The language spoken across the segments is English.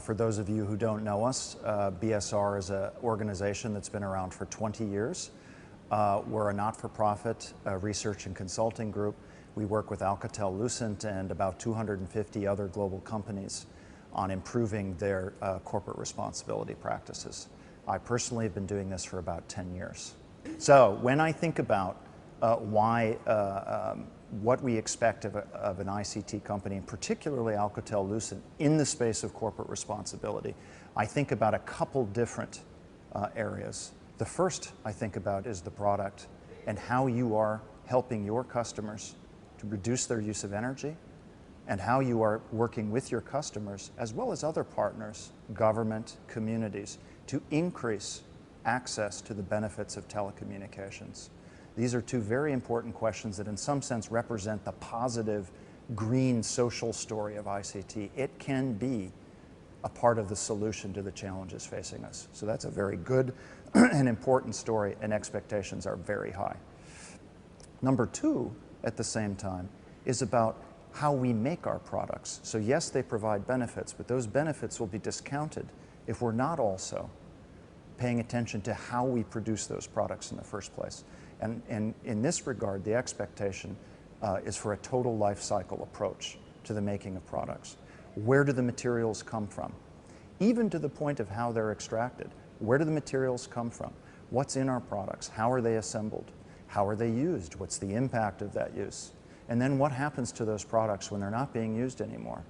For those of you who don't know us, BSR is an organization that's been around for 20 years. We're a not-for-profit research and consulting group. We work with Alcatel-Lucent and about 250 other global companies on improving their corporate responsibility practices. I personally have been doing this for about 10 years. So when I think about what we expect of an ICT company, and particularly Alcatel-Lucent, in the space of corporate responsibility, I think about a couple different areas. The first I think about is the product and how you are helping your customers to reduce their use of energy, and how you are working with your customers, as well as other partners, government, communities, to increase access to the benefits of telecommunications. These are two very important questions that in some sense represent the positive green social story of ICT. It can be a part of the solution to the challenges facing us. So that's a very good and important story, and expectations are very high. Number two, at the same time, is about how we make our products. So yes, they provide benefits, but those benefits will be discounted if we're not also paying attention to how we produce those products in the first place. And in this regard, the expectation is for a total life cycle approach to the making of products. Where do the materials come from? Even to the point of how they're extracted. Where do the materials come from? What's in our products? How are they assembled? How are they used? What's the impact of that use? And then what happens to those products when they're not being used anymore?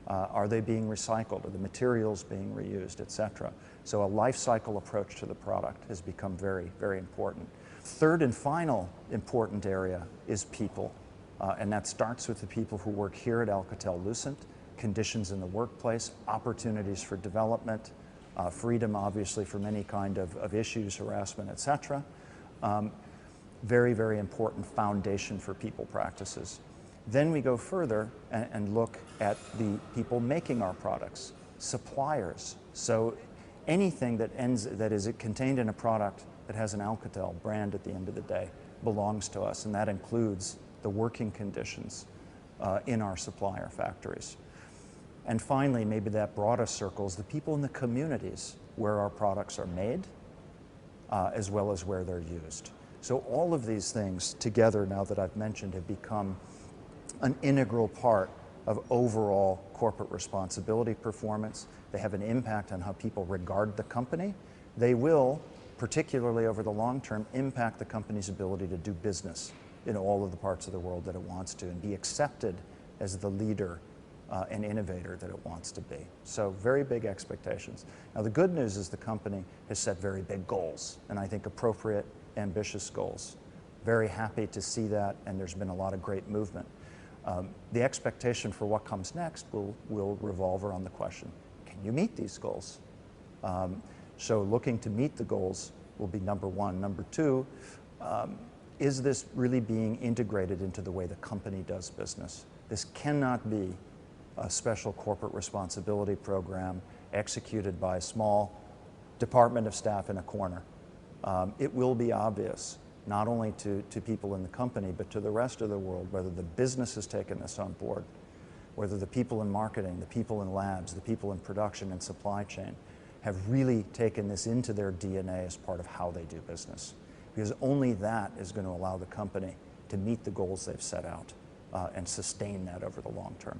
Are they being recycled? Are the materials being reused, etc.? So a life cycle approach to the product has become very, very important. Third and final important area is people, and that starts with the people who work here at Alcatel-Lucent, conditions in the workplace, opportunities for development, freedom obviously from any kind of issues, harassment, etc. Very, very important foundation for people practices. Then we go further and look at the people making our products, suppliers. So anything that is contained in a product that has an Alcatel brand at the end of the day belongs to us, and that includes the working conditions in our supplier factories. And finally, maybe that broadest circle is the people in the communities where our products are made, as well as where they're used. So all of these things together, now that I've mentioned, have become an integral part of overall corporate responsibility performance. They have an impact on how people regard the company. They will, particularly over the long term, impact the company's ability to do business in all of the parts of the world that it wants to, and be accepted as the leader and innovator that it wants to be. So very big expectations. Now the good news is the company has set very big goals, and I think appropriate, ambitious goals. Very happy to see that, and there's been a lot of great movement. The expectation for what comes next will revolve around the question, can you meet these goals? So looking to meet the goals will be number one. Number two, is this really being integrated into the way the company does business? This cannot be a special corporate responsibility program executed by a small department of staff in a corner. It will be obvious, not only to people in the company, but to the rest of the world, whether the business has taken this on board, whether the people in marketing, the people in labs, the people in production and supply chain have really taken this into their DNA as part of how they do business. Because only that is going to allow the company to meet the goals they've set out and sustain that over the long term.